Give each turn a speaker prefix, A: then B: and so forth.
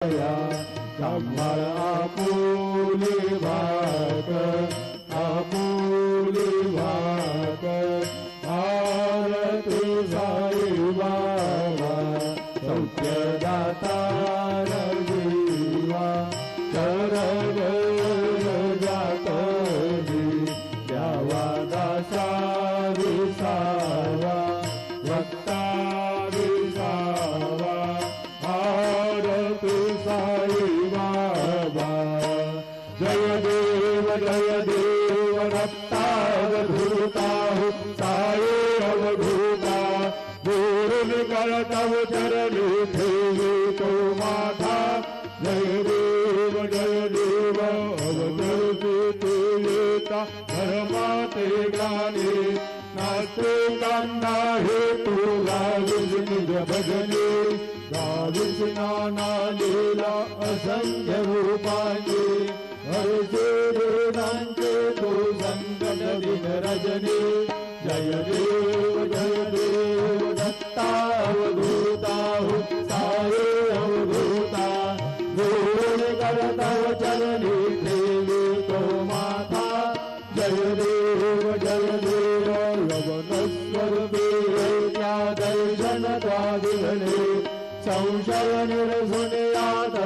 A: सांभाळ आपुले भात आपुले भात आरती साई बाबा सौख्यदाता जीवा चरण जातली द्यावा दासा विसावा भक्ता विसावा आरती साई बाबा जय देव रक्तावधूता साई अवधूता बोरुन करतव चरणी ठेवी तो माथा जय देव अवधूती येता धर्माते गाणे नाचते कांदा हे तुला निज भजने गाविस नाना लीला असंख्य रूपांचे हरसे देवांचे तो संकट दिन रजनी जय देव दत्तावधूता साई अवधूता जोड करतव चरणी ठेवी तो माथा जय देव लवणस्वरूपी त्या दर्शन द्वादिगणे संशय निरसुने